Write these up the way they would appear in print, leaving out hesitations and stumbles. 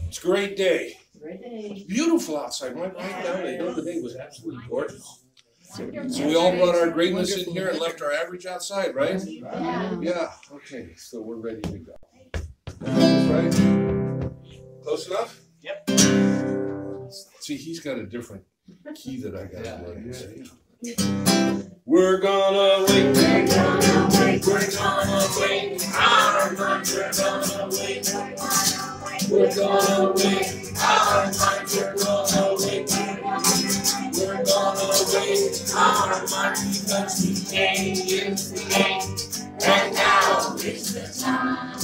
It's a great day. Great day. Beautiful outside. Went right down. The other day was absolutely gorgeous. So we all brought our greatness in here and left our average outside, right? Yeah. Okay. So we're ready to go. Right? Close enough? Yep. See, he's got a different key that I got to learn. We're gonna wait. We're gonna wait. We're gonna wait. Our minds. We're gonna wait. We're gonna wait. Our minds. We're gonna wait. We're gonna wait. Our minds, because today is the day, and now is the time.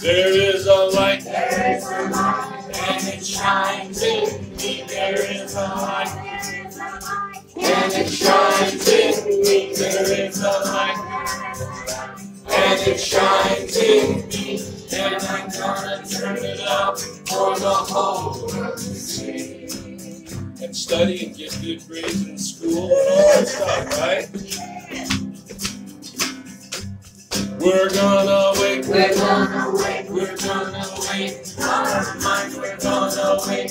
There is a light, and it shines in me. There is a light, and it shines in me. There is a light, and it shines in me. And I'm gonna turn it up for the whole world to see. And study and get good grades in school and all that stuff, right? We're gonna wait, we're gonna wait, we're gonna wait. Our minds, we're gonna wait.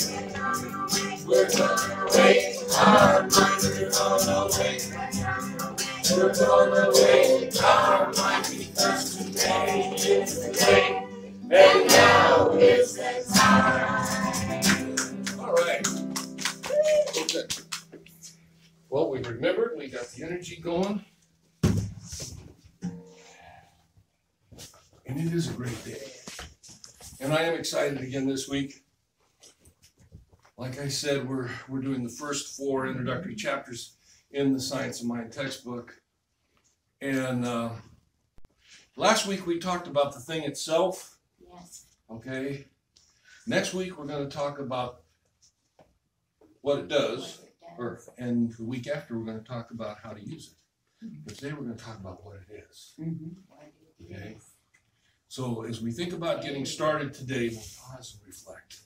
We're gonna wait. Our minds, we're gonna wait. We're gonna wait. Our minds, because today is the day, and now is the time. All right. Okay. Well, we remembered. We got the energy going. And it is a great day. And I am excited again this week. Like I said, we're doing the first 4 introductory chapters in the Science of Mind textbook. And last week we talked about the thing itself. Yes. Okay. Next week we're going to talk about what it does. And the week after we're going to talk about how to use it. But today we're going to talk about what it is. Okay. So as we think about getting started today, we'll pause and reflect.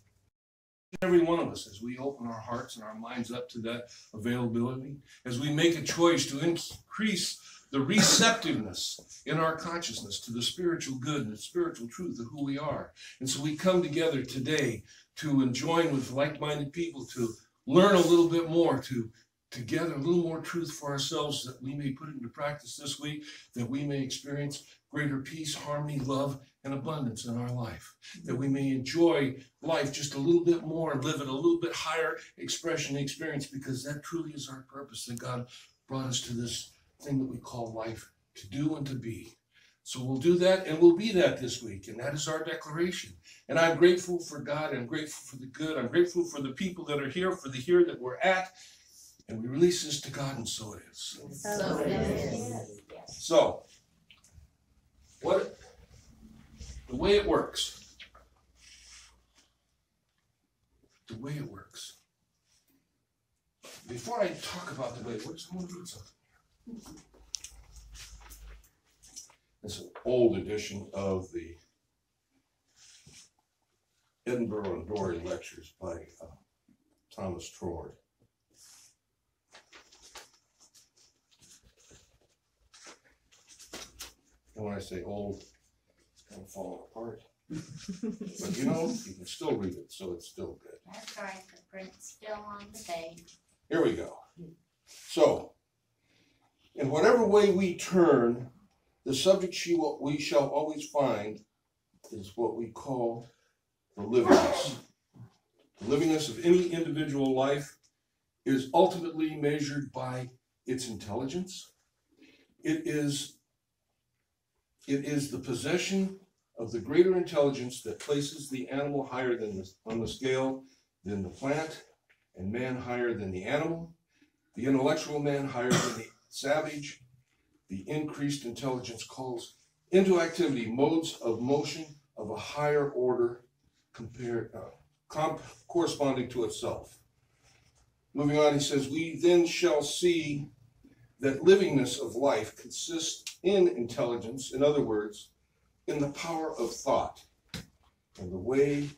Every one of us, as we open our hearts and our minds up to that availability, as we make a choice to increase the receptiveness in our consciousness to the spiritual good and the spiritual truth of who we are. And so we come together today to join with like-minded people to learn a little bit more, to gather a little more truth for ourselves that we may put into practice this week, that we may experience greater peace, harmony, love, and abundance in our life, that we may enjoy life just a little bit more and live at a little bit higher expression and experience, because that truly is our purpose, that God brought us to this thing that we call life, to do and to be. So we'll do that, and we'll be that this week, and that is our declaration. And I'm grateful for God, I'm grateful for the good, I'm grateful for the people that are here, for the here that we're at, and we release this to God, and so it is. So it is. So, the way it works. The way it works. Before I talk about the way it works, I'm going to do something. It's an old edition of the Edinburgh and Dory lectures by Thomas Trord. And when I say old, it's kind of falling apart. But you know, you can still read it, so it's still good. That's right, the print's still on the page. Here we go. So, in whatever way we turn, the subject we shall always find is what we call the livingness. The livingness of any individual life is ultimately measured by its intelligence. It is the possession of the greater intelligence that places the animal higher on the scale than the plant, and man higher than the animal, the intellectual man higher than the savage. The increased intelligence calls into activity modes of motion of a higher order corresponding to itself. Moving on, he says, we then shall see that livingness of life consists in intelligence, in other words, in the power of thought, and the way,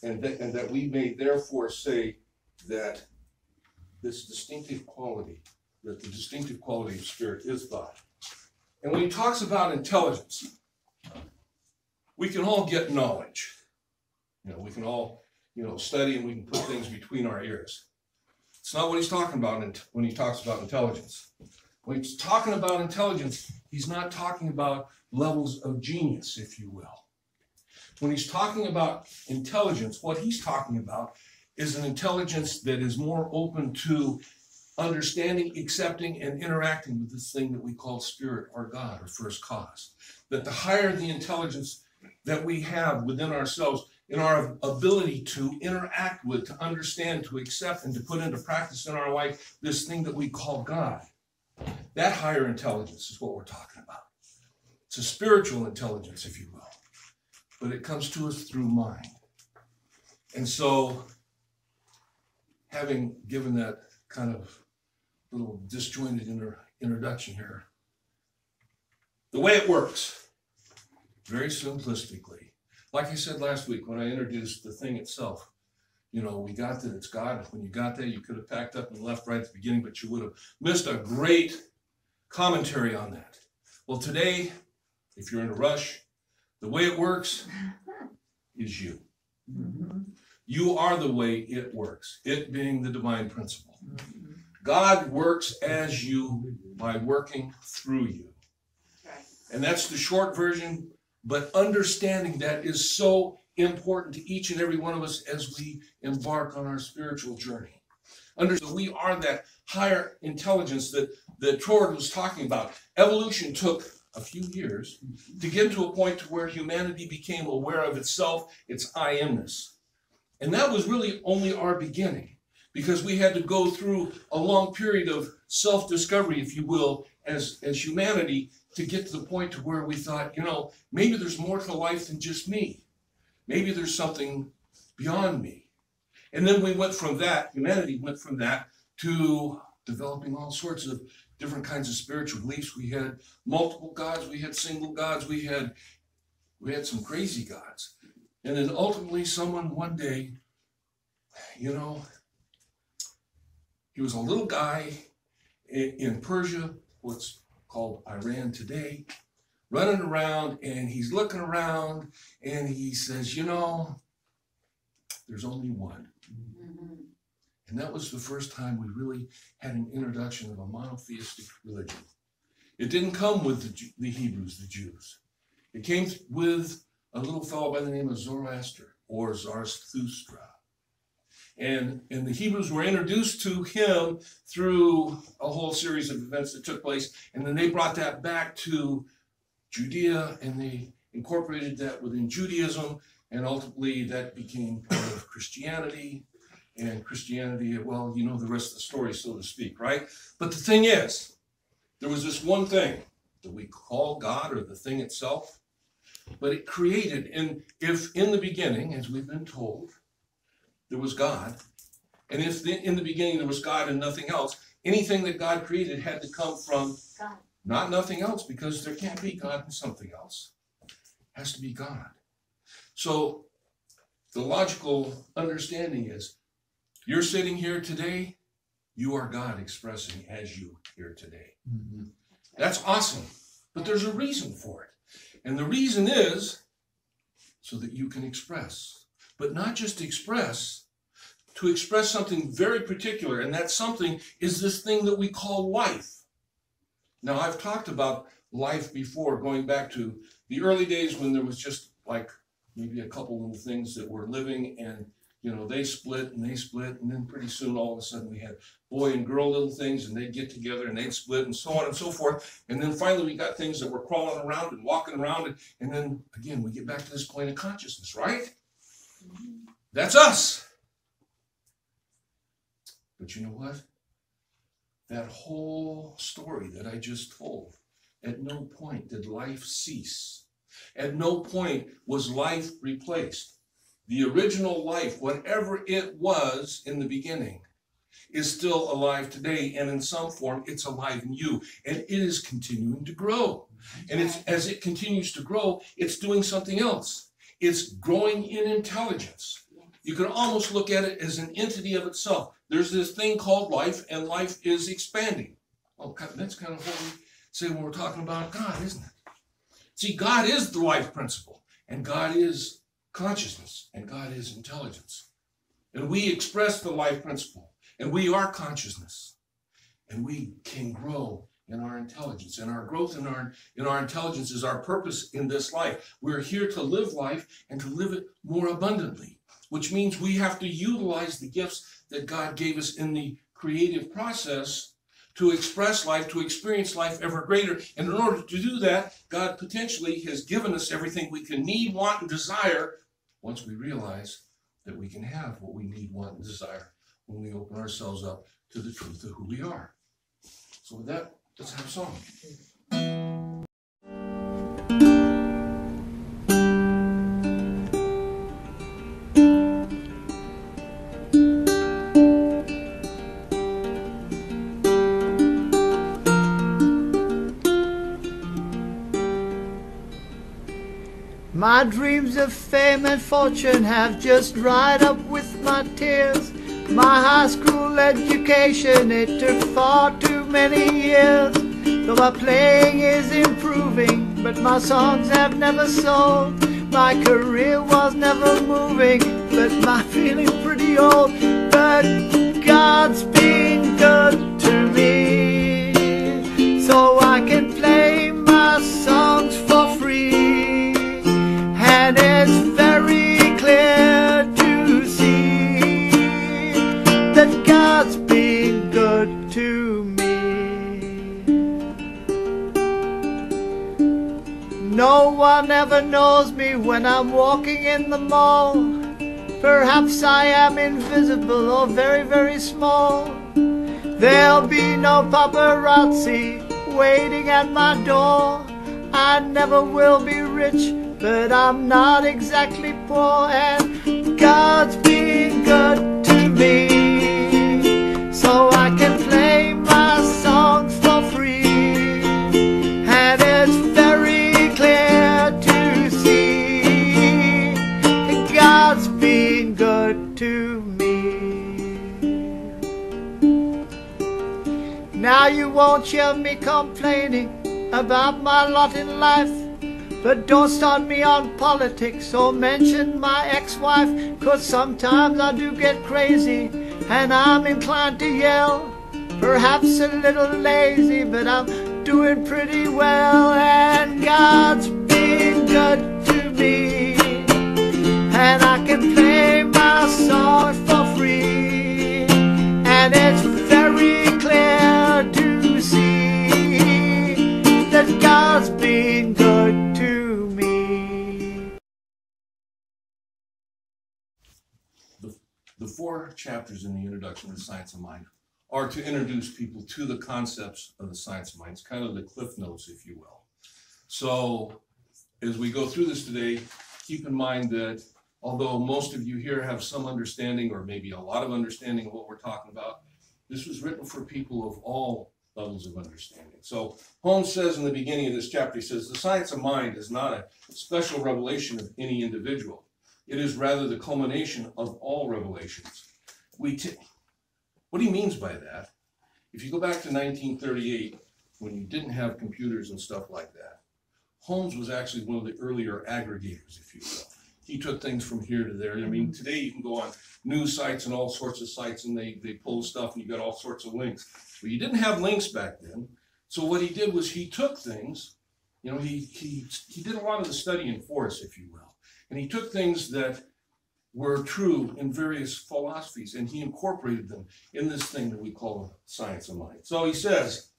and that we may therefore say that this distinctive quality, that the distinctive quality of spirit is thought. And when he talks about intelligence, we can all get knowledge. We can all, study, and we can put things between our ears. It's not what he's talking about when he talks about intelligence. When he's talking about intelligence, he's not talking about levels of genius, if you will. When he's talking about intelligence, what he's talking about is an intelligence that is more open to understanding, accepting, and interacting with this thing that we call spirit or God or first cause. That the higher the intelligence that we have within ourselves, in our ability to interact with, to understand, to accept, and to put into practice in our life this thing that we call God, that higher intelligence is what we're talking about. It's a spiritual intelligence, if you will, but it comes to us through mind. And so, having given that kind of little disjointed introduction here, the way it works, very simplistically, like I said last week when I introduced the thing itself, we got that it's God. When you got there, you could have packed up and left right at the beginning, but you would have missed a great commentary on that. Well, today, if you're in a rush, the way it works is you. Mm-hmm. You are the way it works, it being the divine principle. Mm-hmm. God works as you by working through you. Right. And that's the short version, but understanding that is so important to each and every one of us as we embark on our spiritual journey. Understand we are that higher intelligence that Trord was talking about. Evolution took a few years to get to a point to where humanity became aware of itself, its I amness. And that was really only our beginning, because we had to go through a long period of self-discovery, if you will, as humanity, to get to the point to where we thought, maybe there's more to life than just me. Maybe there's something beyond me. And then we went from that, humanity went from that to developing all sorts of different kinds of spiritual beliefs. We had multiple gods, we had single gods, we had some crazy gods. And then ultimately someone one day, he was a little guy in Persia, what's called Iran today, running around, and he's looking around and he says, there's only one. Mm-hmm. And that was the first time we really had an introduction of a monotheistic religion. It didn't come with the Hebrews, the Jews. It came with a little fellow by the name of Zoroaster or Zarathustra. And the Hebrews were introduced to him through a whole series of events that took place. And then they brought that back to Judea and they incorporated that within Judaism. And ultimately that became part of Christianity. And Christianity, well, the rest of the story, so to speak, right? But the thing is, there was this one thing that we call God or the thing itself, but it created, and if in the beginning, as we've been told, there was God, and if in the beginning there was God and nothing else, anything that God created had to come from God. Not nothing else, because there can't be God and something else. It has to be God. So the logical understanding is, you're sitting here today, you are God expressing as you here today. Mm-hmm. That's awesome, but there's a reason for it. And the reason is so that you can express, but not just express, to express something very particular, and that something is this thing that we call life. Now, I've talked about life before, going back to the early days when there was just like maybe a couple little things that were living, and they split, and then pretty soon all of a sudden we had boy and girl little things, and they'd get together and they'd split, and so on and so forth. And then finally we got things that were crawling around and walking around, and then again we get back to this point of consciousness, right? That's us. But you know what? That whole story that I just told, at no point did life cease. At no point was life replaced. The original life, whatever it was in the beginning, is still alive today, and in some form it's alive in you, and it is continuing to grow. And as it continues to grow, it's doing something else. It's growing in intelligence. You can almost look at it as an entity of itself. There's this thing called life, and life is expanding. Well, that's kind of what we say when we're talking about God, isn't it? See, God is the life principle, and God is consciousness, and God is intelligence. And we express the life principle, and we are consciousness, and we can grow in our intelligence. And our growth in our intelligence is our purpose in this life. We're here to live life and to live it more abundantly, which means we have to utilize the gifts that God gave us in the creative process to express life, to experience life ever greater. And in order to do that, God potentially has given us everything we can need, want, and desire once we realize that we can have what we need, want, and desire when we open ourselves up to the truth of who we are. So with that, let's have a song. My dreams of fame and fortune have just dried up with my tears. My high school education, it took far too many years. Though my playing is improving, but my songs have never sold. My career was never moving, but my feeling pretty old. But God's been good to me, so I can play my songs for free. And it's very clear to see that God's been good to me. No one ever knows me when I'm walking in the mall. Perhaps I am invisible or very, very small. There'll be no paparazzi waiting at my door. I never will be rich, but I'm not exactly poor, and God's been good to me, so I can play my songs for free. And it's very clear to see that God's been good to me. Now you won't hear me complaining about my lot in life, but don't start me on politics or mention my ex-wife, 'cause sometimes I do get crazy and I'm inclined to yell. Perhaps a little lazy, but I'm doing pretty well. And God's been good to me, and I can play my songs for free. And it's very clear to see that God's been good to me. The 4 chapters in the introduction to the Science of Mind are to introduce people to the concepts of the science of mind. It's kind of the cliff notes, if you will. So as we go through this today, keep in mind that although most of you here have some understanding, or maybe a lot of understanding of what we're talking about, this was written for people of all levels of understanding. So Holmes says in the beginning of this chapter, he says, the science of mind is not a special revelation of any individual. It is rather the culmination of all revelations. What he means by that, if you go back to 1938, when you didn't have computers and stuff like that, Holmes was actually one of the earlier aggregators, if you will. He took things from here to there. I mean, today you can go on news sites and all sorts of sites, and they pull stuff, and you got all sorts of links. But you didn't have links back then. So what he did was he took things, you know, he did a lot of the studying for us, if you will. And he took things that were true in various philosophies, and he incorporated them in this thing that we call science of mind. So he says,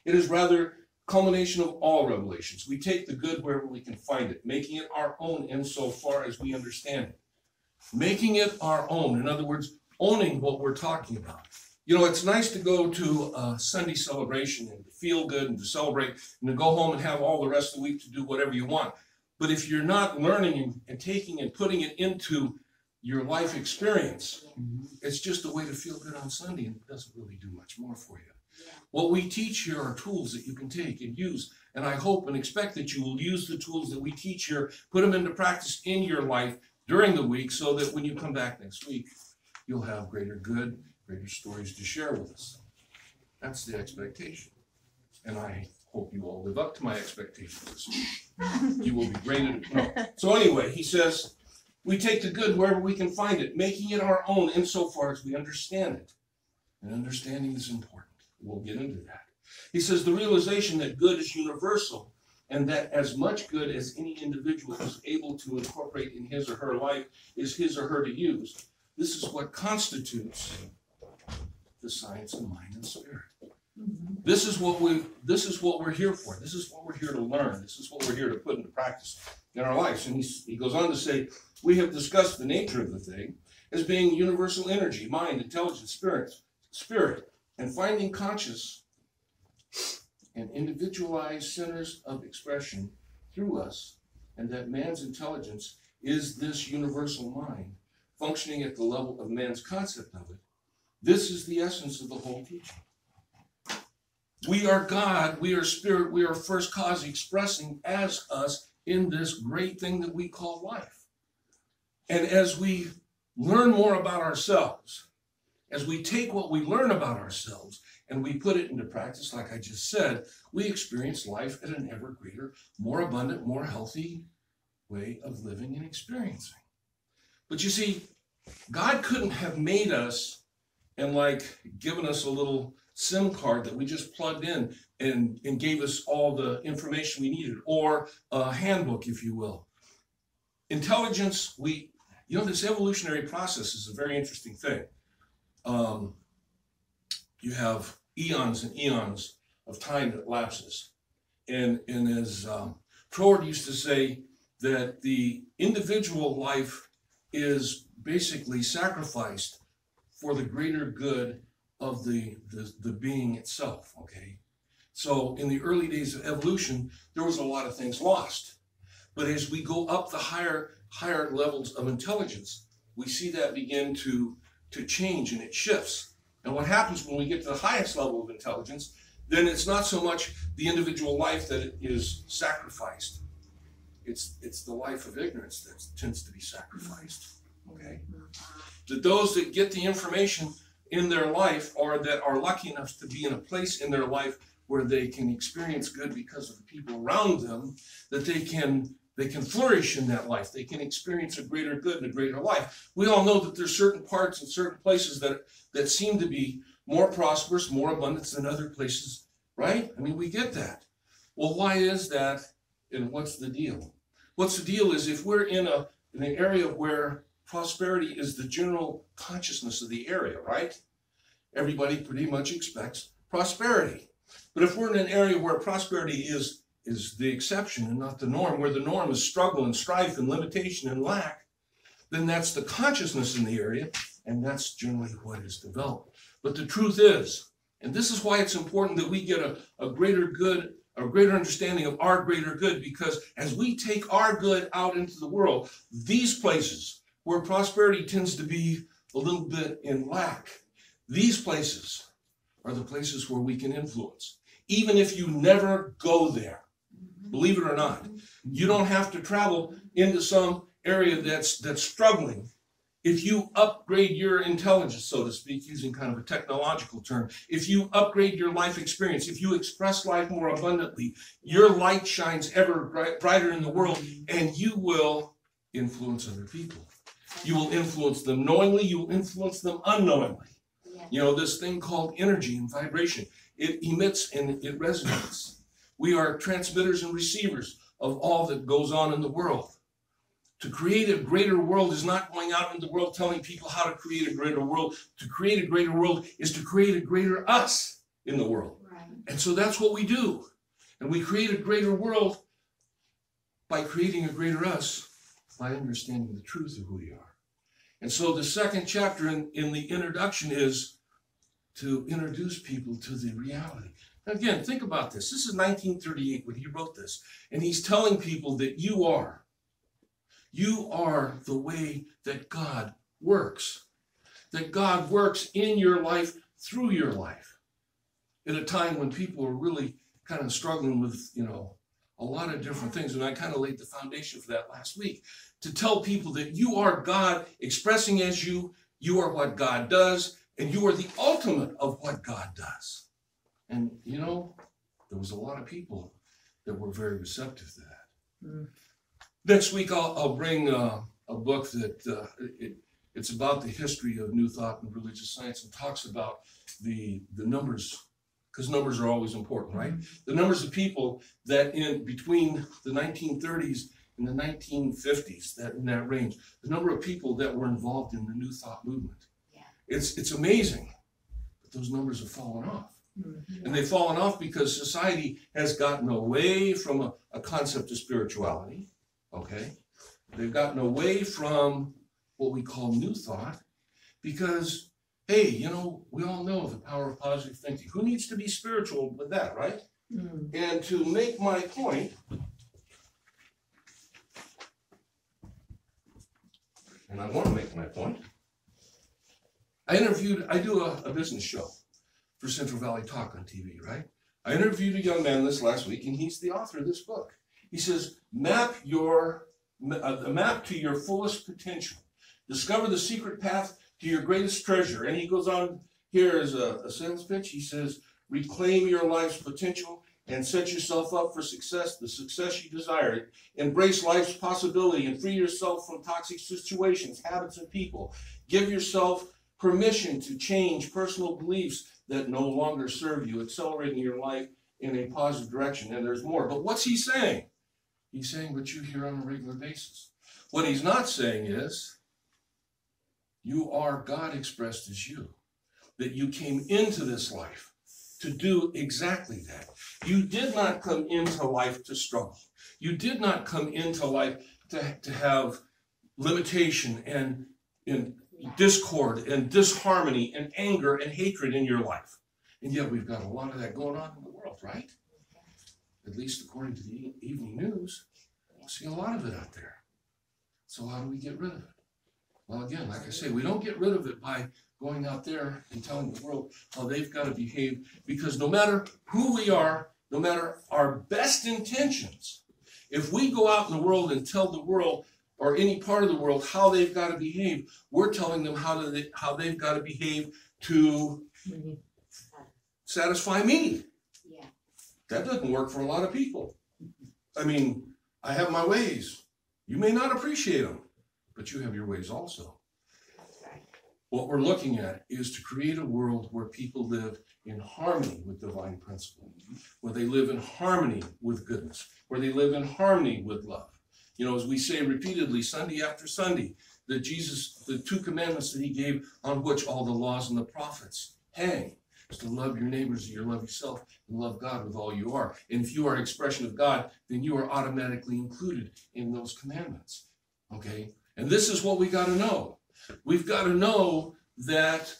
it is rather culmination of all revelations. We take the good wherever we can find it, making it our own insofar as we understand it. Making it our own, in other words, owning what we're talking about. You know, it's nice to go to a Sunday celebration and to feel good and to celebrate and to go home and have all the rest of the week to do whatever you want. But if you're not learning and taking and putting it into your life experience. It's just a way to feel good on Sunday, and it doesn't really do much more for you. Yeah. What we teach here are tools that you can take and use, and I hope and expect that you will use the tools that we teach here, put them into practice in your life during the week, so that when you come back next week, you'll have greater good, greater stories to share with us. That's the expectation. And I hope you all live up to my expectations. You will be graded. No. So anyway, he says, we take the good wherever we can find it, making it our own insofar as we understand it. And understanding is important. We'll get into that. He says the realization that good is universal, and that as much good as any individual is able to incorporate in his or her life is his or her to use. This is what constitutes the science of mind and spirit. This is what we're here for. This is what we're here to learn. This is what we're here to put into practice in our lives. And he goes on to say, we have discussed the nature of the thing as being universal energy, mind, intelligence, spirit, and finding conscious and individualized centers of expression through us, and that man's intelligence is this universal mind functioning at the level of man's concept of it. This is the essence of the whole teaching. We are God, we are spirit, we are first cause expressing as us in this great thing that we call life. And as we learn more about ourselves, as we take what we learn about ourselves and we put it into practice, like I just said, we experience life at an ever greater, more abundant, more healthy way of living and experiencing. But you see, God couldn't have made us and like given us a little SIM card that we just plugged in and gave us all the information we needed, or a handbook, if you will. Intelligence, this evolutionary process is a very interesting thing. You have eons and eons of time that lapses. And as Troward used to say, that the individual life is basically sacrificed for the greater good of the being itself, okay? So in the early days of evolution, there was a lot of things lost. But as we go up the higher levels of intelligence, we see that begin to change, and it shifts. And what happens when we get to the highest level of intelligence, then it's not so much the individual life that is sacrificed. It's the life of ignorance that tends to be sacrificed, okay? That those that get the information in their life, or that are lucky enough to be in a place in their life where they can experience good because of the people around them, that they can flourish in that life. They can experience a greater good and a greater life. We all know that there's certain parts and certain places that seem to be more prosperous, more abundant than other places, right? I mean, we get that. Well, why is that, and what's the deal? What's the deal is if we're in an area where prosperity is the general consciousness of the area, right? Everybody pretty much expects prosperity. But if we're in an area where prosperity is the exception and not the norm, where the norm is struggle and strife and limitation and lack, then that's the consciousness in the area, and that's generally what is developed. But the truth is, and this is why it's important that we get a greater good, a greater understanding of our greater good, because as we take our good out into the world, these places where prosperity tends to be a little bit in lack, these places are the places where we can influence. Even if you never go there, believe it or not, you don't have to travel into some area that's struggling. If you upgrade your intelligence, so to speak, using kind of a technological term, if you upgrade your life experience, if you express life more abundantly, your light shines ever brighter in the world, and you will influence other people. You will influence them knowingly, you will influence them unknowingly. Yeah. You know, this thing called energy and vibration, it emits and it resonates. We are transmitters and receivers of all that goes on in the world. To create a greater world is not going out in the world telling people how to create a greater world. To create a greater world is to create a greater us in the world. Right. And so that's what we do. And we create a greater world by creating a greater us, by understanding the truth of who we are. And so the second chapter in the introduction is to introduce people to the reality. Again, think about this. This is 1938 when he wrote this. And he's telling people that you are You are the way that God works. That God works in your life, through your life. At a time when people are really kind of struggling with, a lot of different things. And I kind of laid the foundation for that last week. To tell people that you are God expressing as you are what God does, and you are the ultimate of what God does. And, there was a lot of people that were very receptive to that. Mm. Next week, I'll bring a book that it's about the history of New Thought and religious science, and talks about the numbers, because numbers are always important, right? Mm-hmm. The numbers of people that in between the 1930s and the 1950s, in that range, the number of people that were involved in the New Thought movement. Yeah. It's amazing, but those numbers have fallen off. Mm-hmm. And they've fallen off because society has gotten away from a concept of spirituality, okay? They've gotten away from what we call New Thought because, hey, we all know the power of positive thinking. Who needs to be spiritual with that, right? Mm. And to make my point, and I want to make my point, I do a business show for Central Valley Talk on TV, right? I interviewed a young man this last week, and he's the author of this book. He says, a map to your fullest potential. Discover the secret path to your greatest treasure. And he goes on here as a sales pitch. He says, reclaim your life's potential and set yourself up for success, the success you desire. Embrace life's possibility and free yourself from toxic situations, habits, and people. Give yourself permission to change personal beliefs that no longer serve you, accelerating your life in a positive direction. And there's more. But what's he saying? He's saying what you hear on a regular basis. What he's not saying is, you are God expressed as you. That you came into this life to do exactly that. You did not come into life to struggle. You did not come into life to have limitation and discord and disharmony and anger and hatred in your life. And yet we've got a lot of that going on in the world, right? At least according to the evening news, we see a lot of it out there. So how do we get rid of it? Well, again, like I say, we don't get rid of it by going out there and telling the world how they've got to behave, because no matter who we are, no matter our best intentions, if we go out in the world and tell the world or any part of the world how they've got to behave, we're telling them how they've got to behave to satisfy me. Yeah. That doesn't work for a lot of people. I mean, I have my ways. You may not appreciate them, but you have your ways also. What we're looking at is to create a world where people live in harmony with divine principle, where they live in harmony with goodness, where they live in harmony with love. As we say repeatedly, Sunday after Sunday, that Jesus, the 2 commandments that he gave on which all the laws and the prophets hang, is to love your neighbors as you love yourself and love God with all you are. And if you are an expression of God, then you are automatically included in those commandments. Okay? And this is what we got to know. We've got to know that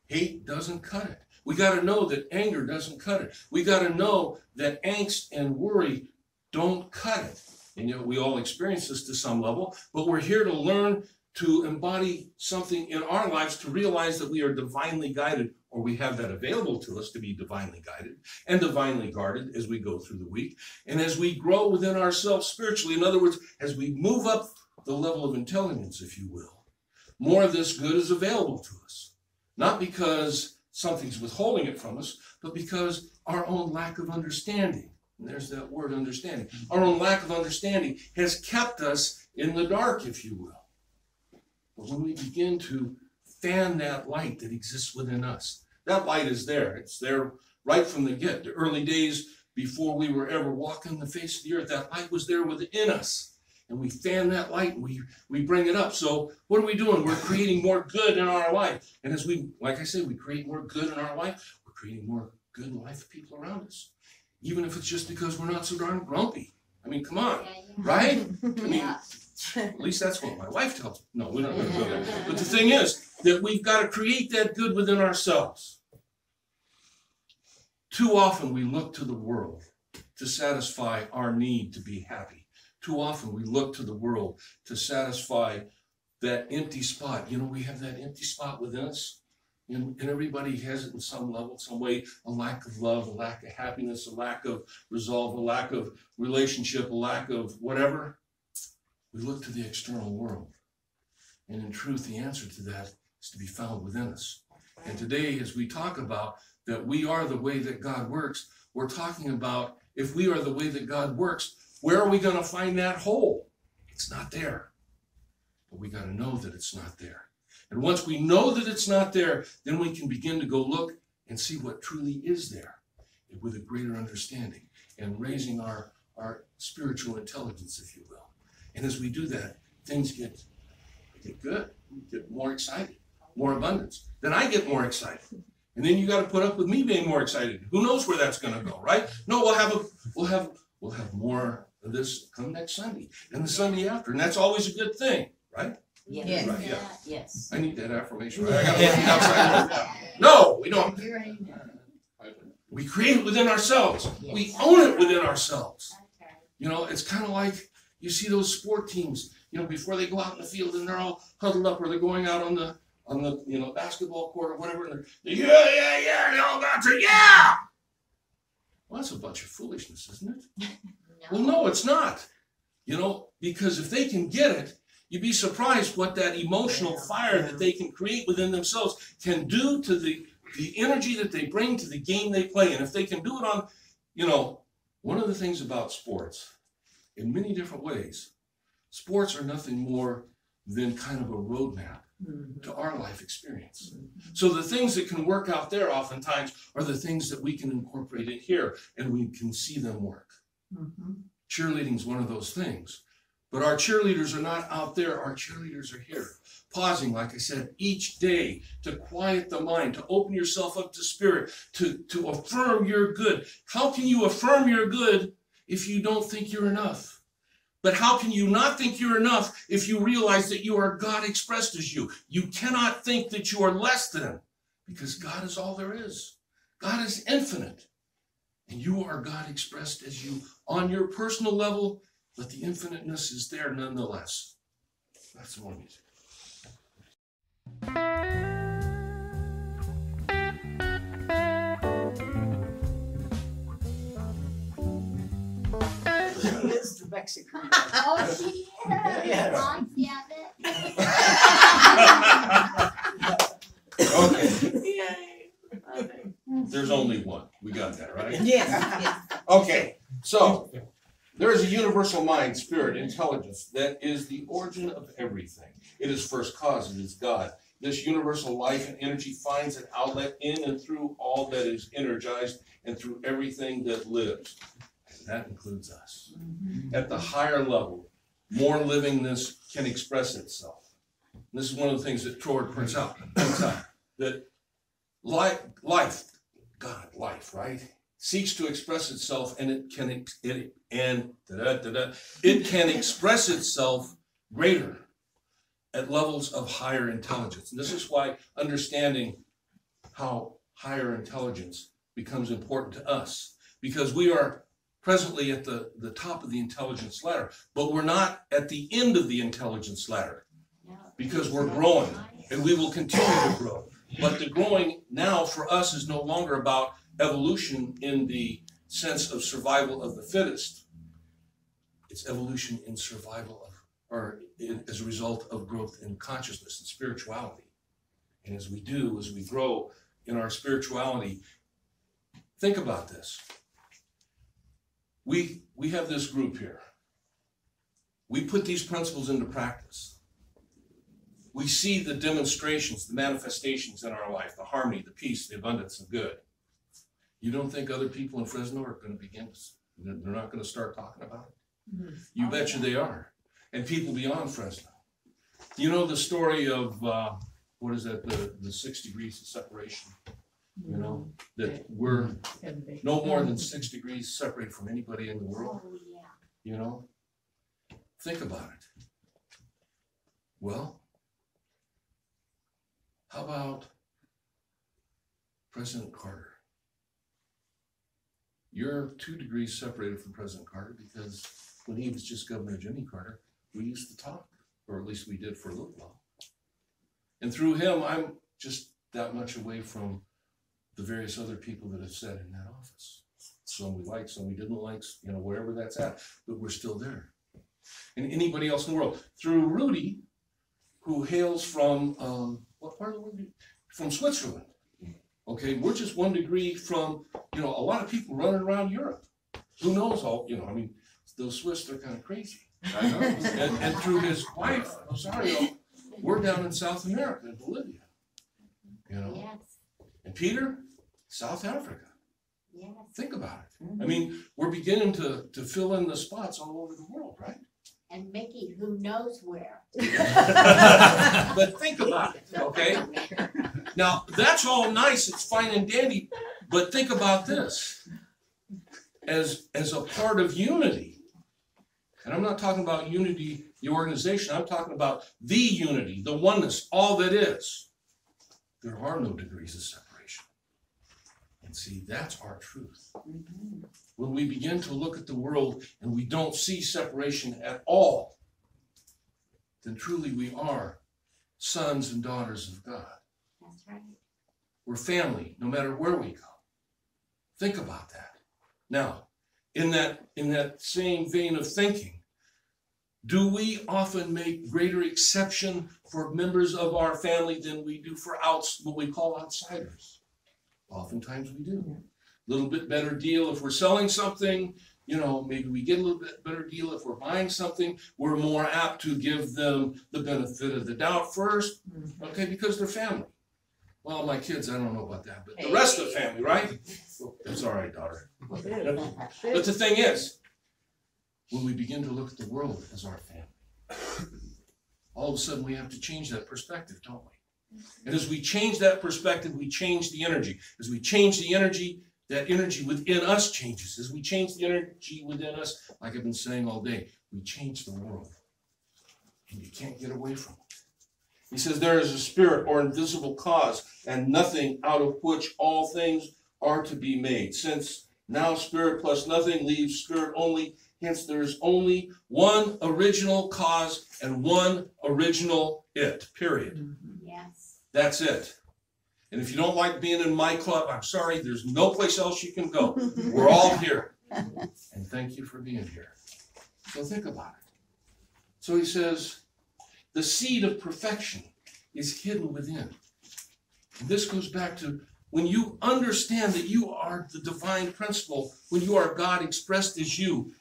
hate doesn't cut it. We got to know that anger doesn't cut it. We got to know that angst and worry don't cut it. And we all experience this to some level, but we're here to learn to embody something in our lives to realize that we are divinely guided, or we have that available to us to be divinely guided and divinely guarded as we go through the week. And as we grow within ourselves spiritually, in other words, as we move up the level of intelligence, if you will, more of this good is available to us. Not because something's withholding it from us, but because our own lack of understanding, and there's that word understanding, our own lack of understanding has kept us in the dark, if you will. But when we begin to fan that light that exists within us, that light is there. It's there right from the early days before we were ever walking the face of the earth. That light was there within us. And we fan that light and we bring it up. So what are we doing? We're creating more good in our life. And as we, like I said, we create more good in our life, we're creating more good in the life of people around us. Even if it's just because we're not so darn grumpy. I mean, come on, right? I mean, at least that's what my wife tells me. No, we're not going to do that. But the thing is that we've got to create that good within ourselves. Too often we look to the world to satisfy our need to be happy. Too often we look to the world to satisfy that empty spot. You know, we have that empty spot within us, and everybody has it in some level, some way, a lack of love, a lack of happiness, a lack of resolve, a lack of relationship, a lack of whatever. We look to the external world. And in truth, the answer to that is to be found within us. And today, as we talk about that we are the way that God works, we're talking about if we are the way that God works, where are we going to find that hole? It's not there. But we got to know that it's not there. And once we know that it's not there, then we can begin to go look and see what truly is there with a greater understanding and raising our spiritual intelligence, if you will. And as we do that, things get good. We get more excited, more abundance. Then I get more excited. And then you got to put up with me being more excited. Who knows where that's going to go, right? No, we'll have more of this come next Sunday and the Sunday after. And that's always a good thing, right? Yes. Right, yeah. Yes. I need that affirmation. Right? I got to look outside. No, we don't. We create it within ourselves. We own it within ourselves. You know, it's kind of like you see those sport teams, you know, before they go out in the field and they're all huddled up, or they're going out on the basketball court or whatever, and they're yeah, they all got to, yeah. Well, that's a bunch of foolishness, isn't it? Well, no, it's not. You know, because if they can get it, you'd be surprised what that emotional fire that they can create within themselves can do to the energy that they bring to the game they play. And if they can do it on, you know, one of the things about sports, in many different ways, sports are nothing more than kind of a roadmap to our life experience. So the things that can work out there oftentimes are the things that we can incorporate in here, and we can see them work. Cheerleading is one of those things. But our cheerleaders are not out there. Our cheerleaders are here, pausing, like I said, each day to quiet the mind, to open yourself up to spirit, to affirm your good. How can you affirm your good if you don't think you're enough? But how can you not think you're enough if you realize that you are God expressed as you? You cannot think that you are less than, because God is all there is. God is infinite. And you are God expressed as you on your personal level, but the infiniteness is there nonetheless. That's more music. She is the Mexican. Oh, she is. Yes. Mom, yeah, Okay, there's only one. We got that, right? Yes. Okay, so there is a universal mind, spirit, intelligence that is the origin of everything. It is first cause, it is God. This universal life and energy finds an outlet in and through all that is energized and through everything that lives. And that includes us. At the higher level, more livingness can express itself. And this is one of the things that Troy points out, that life, right, seeks to express itself, and it can express itself greater at levels of higher intelligence. And this is why understanding how higher intelligence becomes important to us, because we are presently at the top of the intelligence ladder, but we're not at the end of the intelligence ladder, because we're growing, and we will continue to grow. But the growing now for us is no longer about evolution in the sense of survival of the fittest. It's evolution in survival of, or as a result of growth in consciousness and spirituality. And as we grow in our spirituality, think about this. We have this group here. We put these principles into practice. We see the demonstrations, the manifestations in our life, the harmony, the peace, the abundance, the good. You don't think other people in Fresno are going to they're not going to start talking about it? You betcha they are. And people beyond Fresno. You know the story of, what is that, the 6 degrees of separation? You know, that we're no more than 6 degrees separated from anybody in the world. Oh, yeah. You know, think about it. Well, how about President Carter? You're 2 degrees separated from President Carter because when he was just Governor Jimmy Carter, we used to talk, or at least we did for a little while. And through him, I'm just that much away from the various other people that have sat in that office. Some we liked, some we didn't like, you know, wherever that's at, but we're still there. And anybody else in the world. Through Rudy, who hails from, what part of the world? From Switzerland. Okay, we're just 1 degree from, you know, a lot of people running around Europe. Who knows all, you know, I mean, those Swiss, they're kind of crazy. I know. And through his wife, Rosario, we're down in South America, in Bolivia. You know? Yes, And Peter, South Africa. yes. Think about it. I mean, we're beginning to fill in the spots all over the world, right? And Mickey, who knows where? But think about it, okay? Now, that's all nice, it's fine and dandy, but think about this. As a part of unity, and I'm not talking about unity, the organization, I'm talking about the unity, the oneness, all that is. There are no degrees of separation. And see, that's our truth. When we begin to look at the world and we don't see separation at all, then truly we are sons and daughters of God. That's right. We're family, no matter where we go. Think about that. Now, in that same vein of thinking, do we often make greater exception for members of our family than we do for what we call outsiders? Oftentimes we do. A little bit better deal if we're selling something, you know, maybe we get a little bit better deal if we're buying something. We're more apt to give them the benefit of the doubt first, okay, because they're family. Well, my kids, I don't know about that, but the rest of the family, right? That's all right, daughter. But the thing is, when we begin to look at the world as our family, all of a sudden we have to change that perspective, don't we? And as we change that perspective, we change the energy. As we change the energy, that energy within us changes. As we change the energy within us, like I've been saying all day, we change the world. And you can't get away from it. He says there is a spirit or invisible cause, and nothing out of which all things are to be made. Since now spirit plus nothing leaves spirit only, hence there is only one original cause and one original it, period. Yes. That's it. And if you don't like being in my club, I'm sorry, there's no place else you can go. We're all here. And thank you for being here. So think about it. So he says, the seed of perfection is hidden within. And this goes back to when you understand that you are the divine principle, when you are God expressed as you,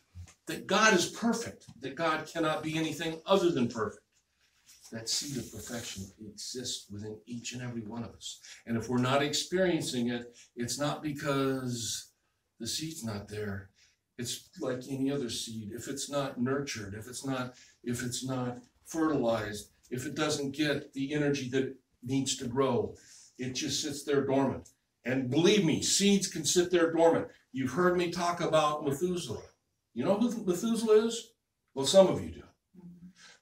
that God is perfect, that God cannot be anything other than perfect. That seed of perfection exists within each and every one of us. And if we're not experiencing it, it's not because the seed's not there. It's like any other seed. If it's not nurtured, if it's not fertilized, if it doesn't get the energy that it needs to grow, it just sits there dormant. And believe me, seeds can sit there dormant. You've heard me talk about Methuselah. You know who Methuselah is? Well, some of you do.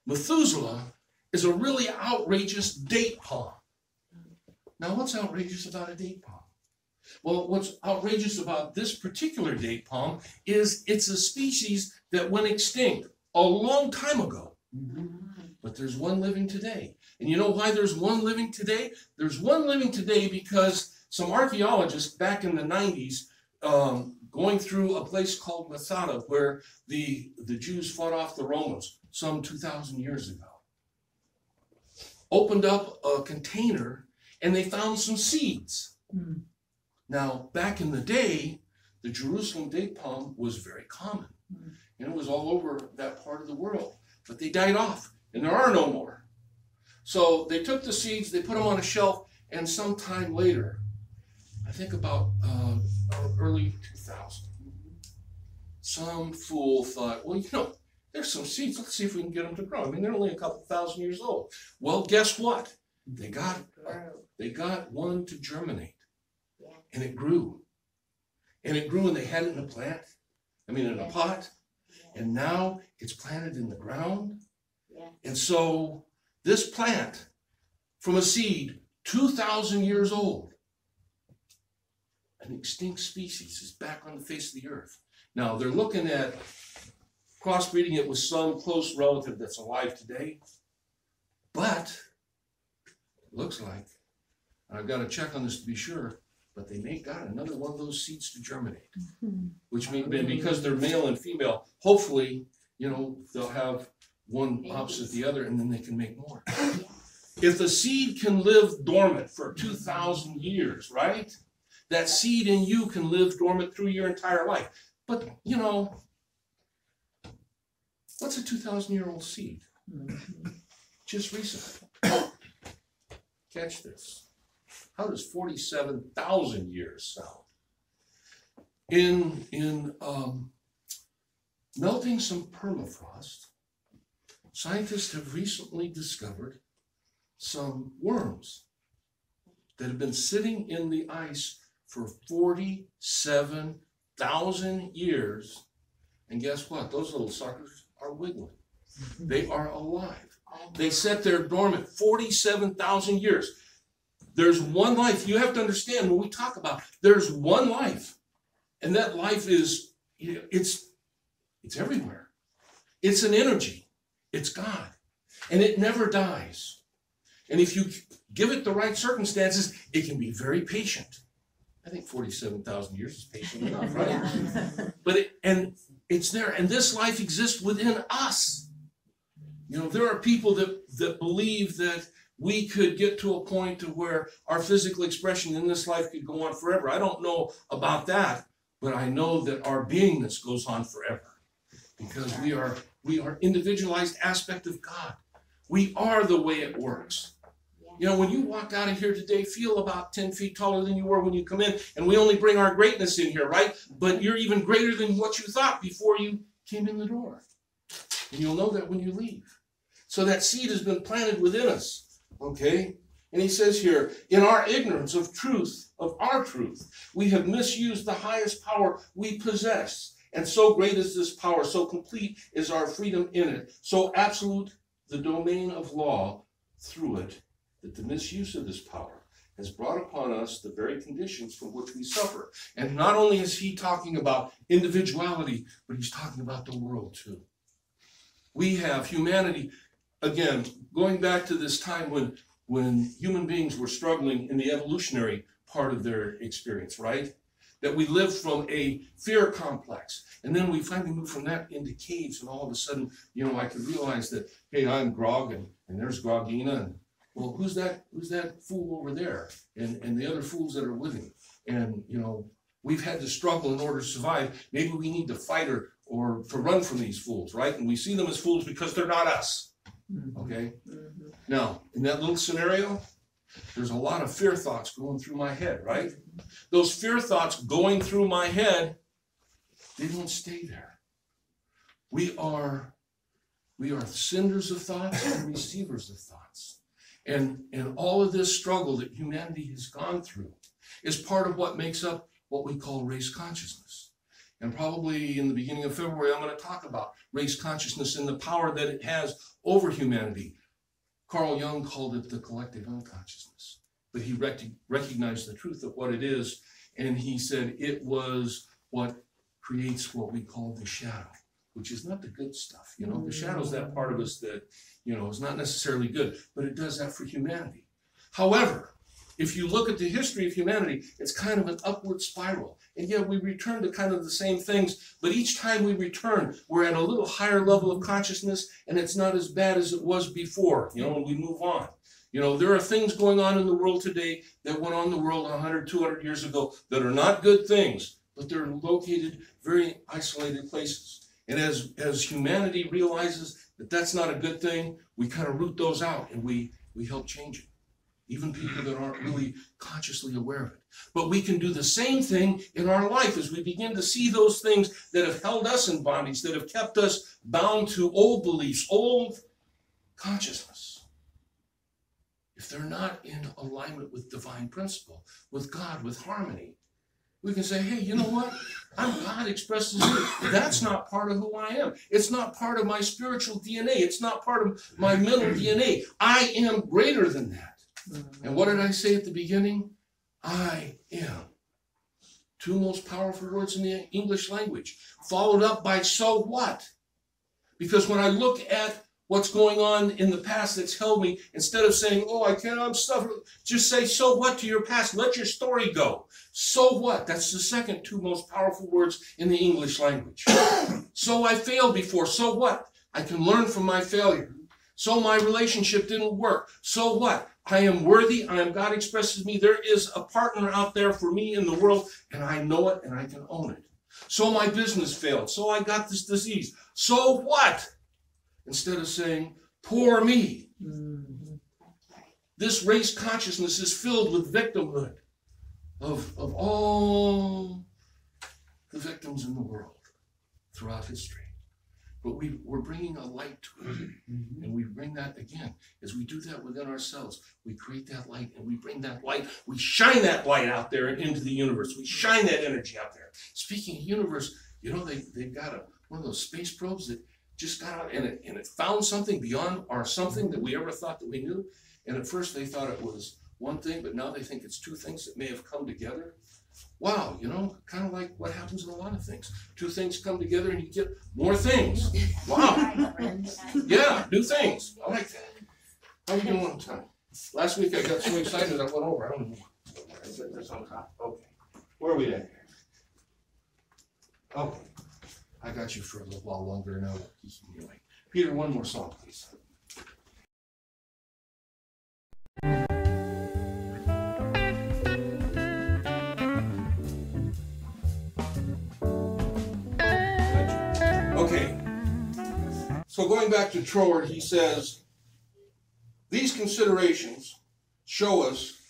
Methuselah is a really outrageous date palm. Now, what's outrageous about a date palm? Well, what's outrageous about this particular date palm is it's a species that went extinct a long time ago. But there's one living today. And you know why there's one living today? There's one living today because some archaeologists back in the 90s, going through a place called Masada, where the Jews fought off the Romans some 2,000 years ago, opened up a container and they found some seeds. Now, back in the day, the Jerusalem date palm was very common. And it was all over that part of the world. But they died off, and there are no more. So they took the seeds, they put them on a shelf, and sometime later, I think about early 2000, some fool thought, well, you know, there's some seeds, let's see if we can get them to grow. I mean, they're only a couple thousand years old. Well, guess what? They got one to germinate, and it grew. And it grew, and they had it in a plant, in a pot. And now it's planted in the ground. And so this plant, from a seed 2,000 years old, an extinct species is back on the face of the earth. Now, they're looking at crossbreeding it with some close relative that's alive today, but it looks like, and I've got to check on this to be sure, but they may got another one of those seeds to germinate, which means because they're male and female, hopefully, you know, they'll have one opposite the other, and then they can make more. Yeah. If the seed can live dormant for 2,000 years, right? That seed in you can live dormant through your entire life. But, you know, what's a 2,000-year-old seed? Just recently. Catch this. How does 47,000 years sound? In melting some permafrost, scientists have recently discovered some worms that have been sitting in the ice for 47,000 years. And guess what? Those little suckers are wiggling. They are alive. They sat there dormant 47,000 years. There's one life. You have to understand when we talk about there's one life. And that life is, it's everywhere. It's an energy. It's God. And it never dies. And if you give it the right circumstances, it can be very patient. I think 47,000 years is patient enough, right? Yeah. But it's there. And this life exists within us. You know, there are people that believe that we could get to a point to where our physical expression in this life could go on forever. I don't know about that, but I know that our beingness goes on forever because we are individualized aspect of God. We are the way it works. You know, when you walk out of here today, feel about 10 feet taller than you were when you come in, and we only bring our greatness in here, right? But you're even greater than what you thought before you came in the door. And you'll know that when you leave. So that seed has been planted within us, okay? And he says here, in our ignorance of truth, of our truth, we have misused the highest power we possess. And so great is this power, so complete is our freedom in it, so absolute the domain of law through it, that the misuse of this power has brought upon us the very conditions from which we suffer. And not only is he talking about individuality, but he's talking about the world too. We have humanity, again, going back to this time when human beings were struggling in the evolutionary part of their experience, right? That we lived from a fear complex. And then we finally moved from that into caves, and all of a sudden, you know, I could realize that, hey, I'm Grog, and there's Grogina, and well, who's that fool over there? And the other fools that are with him. And, you know, we've had to struggle in order to survive. Maybe we need to fight or to run from these fools, right? And we see them as fools because they're not us. Okay? Now, in that little scenario, there's a lot of fear thoughts going through my head, right? Those fear thoughts going through my head, they don't stay there. We are senders of thoughts and receivers of thoughts. And all of this struggle that humanity has gone through is part of what makes up what we call race consciousness. And probably in the beginning of February, I'm going to talk about race consciousness and the power that it has over humanity. Carl Jung called it the collective unconsciousness. But he recognized the truth of what it is, and he said it was what creates what we call the shadow, which is not the good stuff. You know, the shadow's that part of us that, you know, is not necessarily good, but it does that for humanity. However, if you look at the history of humanity, it's kind of an upward spiral. And yet we return to kind of the same things, but each time we return, we're at a little higher level of consciousness, and it's not as bad as it was before, you know, when we move on. You know, there are things going on in the world today that went on in the world 100, 200 years ago that are not good things, but they're located very isolated places. And as humanity realizes that that's not a good thing, we kind of root those out and we help change it. Even people that aren't really consciously aware of it. But we can do the same thing in our life as we begin to see those things that have held us in bondage, that have kept us bound to old beliefs, old consciousness. If they're not in alignment with divine principle, with God, with harmony, we can say, hey, you know what? I'm God expressed as you. That's not part of who I am. It's not part of my spiritual DNA. It's not part of my mental DNA. I am greater than that. And what did I say at the beginning? I am. two most powerful words in the English language, followed up by so what? Because when I look at what's going on in the past that's held me, instead of saying, oh, I can't, I'm suffering, just say, so what to your past? Let your story go. So what? That's the second two most powerful words in the English language. So I failed before. So what? I can learn from my failure. So my relationship didn't work. So what? I am worthy. I am, God expresses me. There is a partner out there for me in the world, and I know it, and I can own it. So my business failed. So I got this disease. So what? Instead of saying, poor me. This race consciousness is filled with victimhood of all the victims in the world throughout history. But we're bringing a light to it. And we bring that again. As we do that within ourselves, we create that light and we bring that light. We shine that light out there into the universe. We shine that energy out there. Speaking of universe, you know, they've got one of those space probes that just got out and it found something beyond our something that we ever thought that we knew. And at first they thought it was one thing, but now they think it's two things that may have come together. Wow, you know, kind of like what happens in a lot of things. Two things come together and you get more things. Wow. Yeah, new things. I like that. How are you doing on time? Last week I got so excited I went over. I don't know. I said this on top. Okay. Where are we at? Okay. I got you for a little while longer now. Anyway. Peter, one more song, please. Okay, so going back to Troward, he says, these considerations show us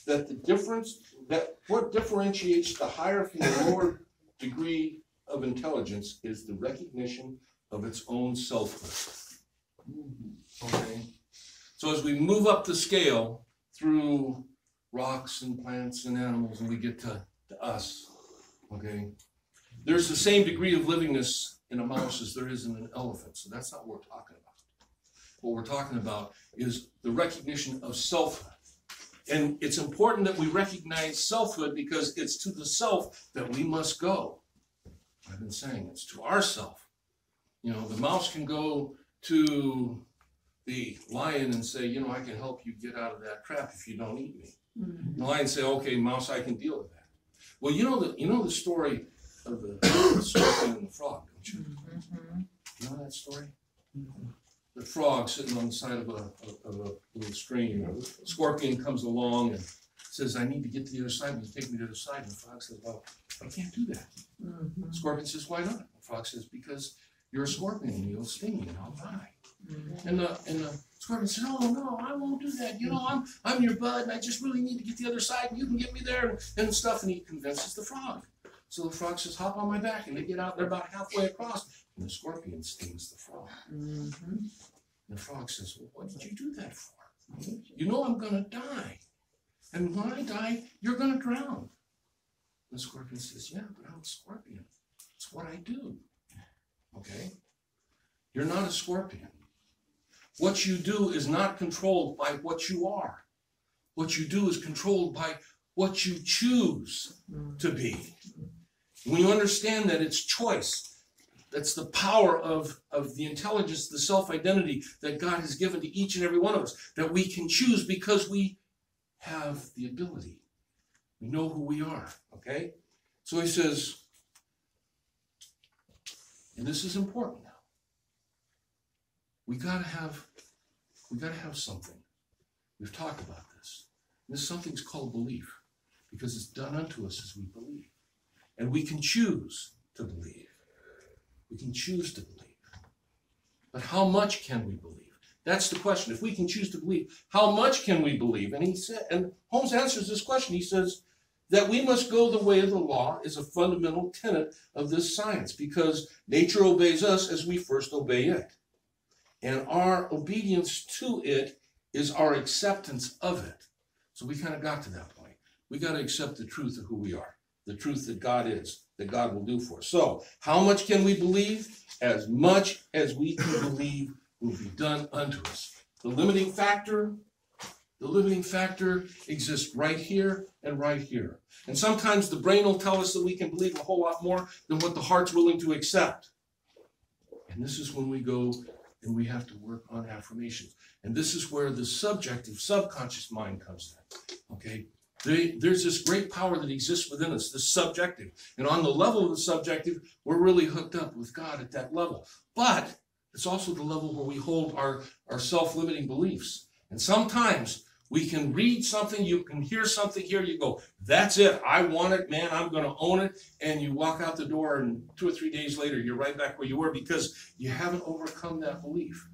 that what differentiates the higher from the lower degree of intelligence is the recognition of its own selfhood. Okay, so as we move up the scale through rocks and plants and animals and we get to us, okay, there's the same degree of livingness in a mouse as there is in an elephant. So that's not what we're talking about. What we're talking about is the recognition of selfhood. And it's important that we recognize selfhood because it's to the self that we must go. I've been saying it's to ourself. You know, the mouse can go to the lion and say, you know, I can help you get out of that trap if you don't eat me. The lion say, okay, mouse, I can deal with that. Well, you know the story of the scorpion and the frog, don't you? You know that story? The frog sitting on the side of a little stream. The scorpion comes along and says, I need to get to the other side. Will you take me to the other side? And the frog says, well, I can't do that. The scorpion says, why not? The frog says, because you're a scorpion and you'll sting me and I'll die. And the scorpion says, oh no, I won't do that. You know, I'm your bud and I just really need to get to the other side and you can get me there and stuff. And he convinces the frog. So the frog says, hop on my back, and they get out, they're about halfway across, and the scorpion stings the frog. And the frog says, well, what did you do that for? You know I'm going to die. And when I die, you're going to drown. And the scorpion says, yeah, but I'm a scorpion. It's what I do. Okay? You're not a scorpion. What you do is not controlled by what you are. What you do is controlled by what you choose to be. When you understand that it's choice, that's the power of the intelligence, the self-identity that God has given to each and every one of us, that we can choose because we have the ability. We know who we are, okay? So he says, and this is important now, we gotta have something. We've talked about this. This something's called belief, because it's done unto us as we believe. And we can choose to believe. We can choose to believe. But how much can we believe? That's the question. If we can choose to believe, how much can we believe? And he said, and Holmes answers this question. He says that we must go the way of the law is a fundamental tenet of this science, because nature obeys us as we first obey it. And our obedience to it is our acceptance of it. So we kind of got to that point. We got to accept the truth of who we are. The truth that God is, that God will do for us. So, how much can we believe? As much as we can believe will be done unto us. The limiting factor The limiting factor exists right here and right here. And sometimes the brain will tell us that we can believe a whole lot more than what the heart's willing to accept. And this is when we go and we have to work on affirmations. And this is where the subjective, subconscious mind comes in, okay? There's this great power that exists within us, the subjective. And on the level of the subjective, we're really hooked up with God at that level. But it's also the level where we hold our self-limiting beliefs. And sometimes we can read something, you can hear something here, you go, that's it, I want it, man, I'm going to own it. And you walk out the door and 2 or 3 days later, you're right back where you were because you haven't overcome that belief.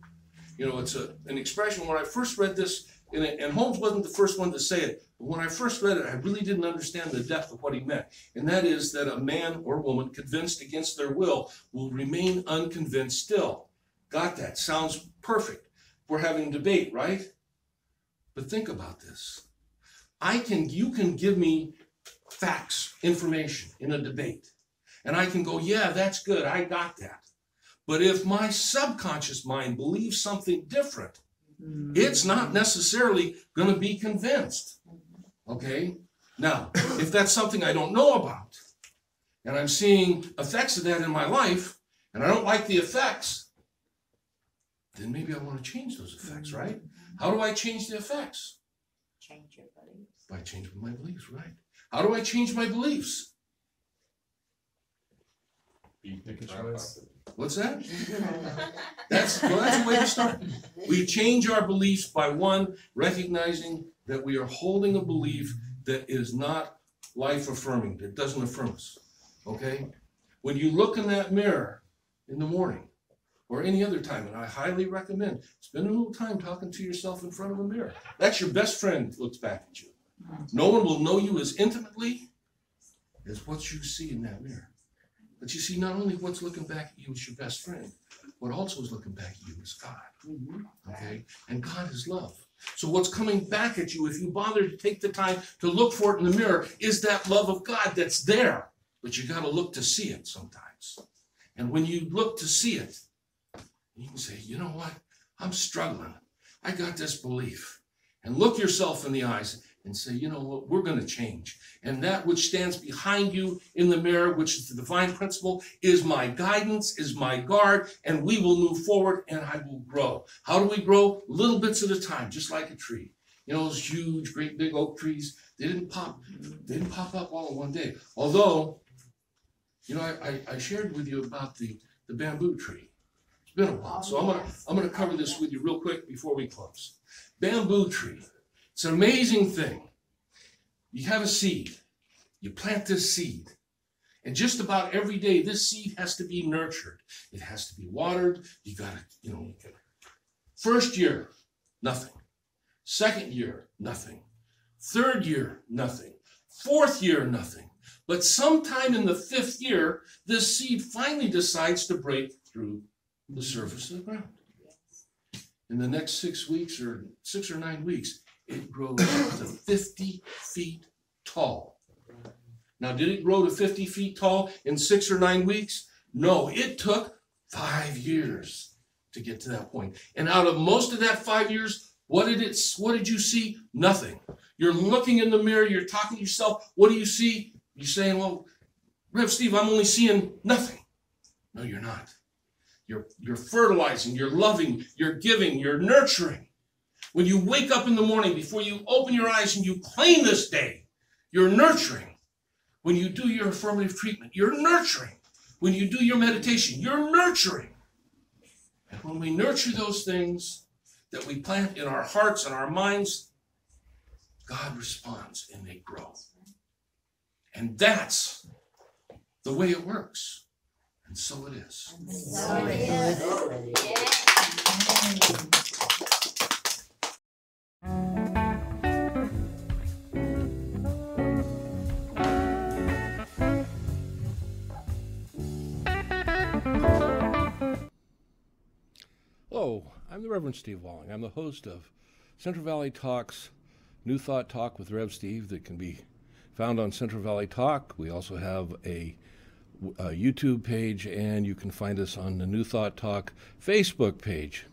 You know, it's an expression. When I first read this, and Holmes wasn't the first one to say it, but when I first read it, I really didn't understand the depth of what he meant. And that is that a man or woman convinced against their will remain unconvinced still. Got that? Sounds perfect. We're having debate, right? But think about this. You can give me facts, information in a debate, and I can go, yeah, that's good, I got that. But if my subconscious mind believes something different, it's not necessarily going to be convinced. Okay? Now, if that's something I don't know about, and I'm seeing effects of that in my life, and I don't like the effects, then maybe I want to change those effects, right? How do I change the effects? Change your beliefs. By changing my beliefs, right? How do I change my beliefs? What's that? That's a way to start. We change our beliefs by one, recognizing that we are holding a belief that is not life affirming, that doesn't affirm us. Okay? When you look in that mirror in the morning or any other time, and I highly recommend spend a little time talking to yourself in front of a mirror. That's your best friend that looks back at you. No one will know you as intimately as what you see in that mirror. But you see, not only what's looking back at you is your best friend, what also is looking back at you is God. Okay? And God is love. So what's coming back at you, if you bother to take the time to look for it in the mirror, is that love of God that's there. But you got to look to see it sometimes. And when you look to see it, you can say, you know what? I'm struggling. I got this belief. And look yourself in the eyes and say, you know what, we're going to change. And that which stands behind you in the mirror, which is the divine principle, is my guidance, is my guard, and we will move forward and I will grow. How do we grow? Little bits at a time, just like a tree. You know, those huge, great big oak trees, they didn't pop up all in one day. Although, you know, I shared with you about the bamboo tree. It's been a while, so I'm gonna cover this with you real quick before we close. Bamboo tree. It's an amazing thing. You have a seed. You plant this seed. And just about every day, this seed has to be nurtured. It has to be watered. You got to, you know, first year, nothing. Second year, nothing. Third year, nothing. Fourth year, nothing. But sometime in the 5th year, this seed finally decides to break through the surface of the ground. In the next 6 weeks or 6 or 9 weeks, it grows to 50 feet tall. Now, did it grow to 50 feet tall in 6 or 9 weeks? No, it took 5 years to get to that point. And out of most of that 5 years, what did you see? Nothing. You're looking in the mirror, you're talking to yourself. What do you see? You're saying, well, Rev Steve, I'm only seeing nothing. No, you're not. You're fertilizing, you're loving, you're giving, you're nurturing. When you wake up in the morning, before you open your eyes and you claim this day, you're nurturing. When you do your affirmative treatment, you're nurturing. When you do your meditation, you're nurturing. And when we nurture those things that we plant in our hearts and our minds, God responds and they grow. And that's the way it works. And so it is. So it is. Yeah. Hello, I'm the Reverend Steve Walling. I'm the host of Central Valley Talk's New Thought Talk with Rev Steve that can be found on Central Valley Talk. We also have a YouTube page, and you can find us on the New Thought Talk Facebook page.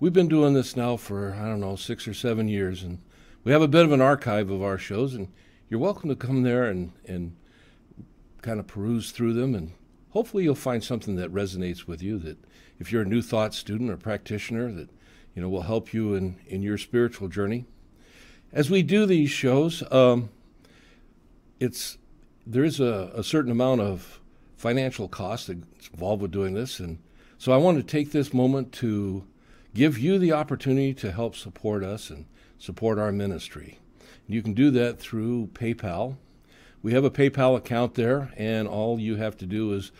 We've been doing this now for, 6 or 7 years, and We have a bit of an archive of our shows, and you're welcome to come there and kind of peruse through them, and hopefully you'll find something that resonates with you, that if you're a New Thought student or practitioner, that will help you in your spiritual journey. As we do these shows, there is a certain amount of financial cost that's involved with doing this, and so I want to take this moment to give you the opportunity to help support us and support our ministry. You can do that through PayPal. We have a PayPal account there, and all you have to do is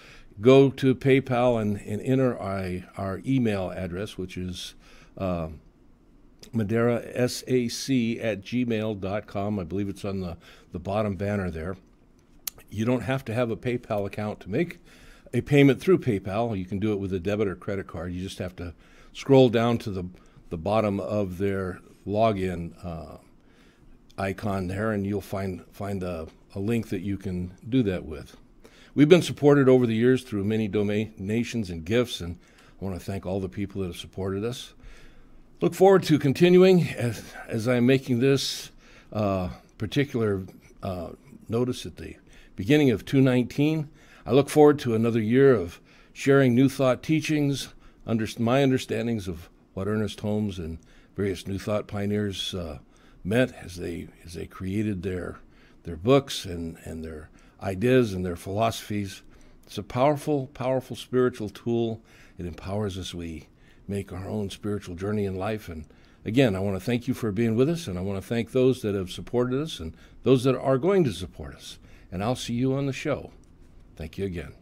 go to PayPal and enter our email address, which is madeirasac@gmail.com. I believe it's on the bottom banner there. You don't have to have a PayPal account to make a payment through PayPal. You can do it with a debit or credit card. You just have to scroll down to the bottom of their login icon there, and you'll find a link that you can do that with. We've been supported over the years through many donations and gifts, and I want to thank all the people that have supported us. Look forward to continuing as I'm making this particular notice at the beginning of 2019. I look forward to another year of sharing New Thought teachings, my understandings of what Ernest Holmes and various New Thought pioneers meant as they created their books and their ideas and their philosophies. It's a powerful, powerful spiritual tool. It empowers us as we make our own spiritual journey in life. And again, I want to thank you for being with us, and I want to thank those that have supported us and those that are going to support us. And I'll see you on the show. Thank you again.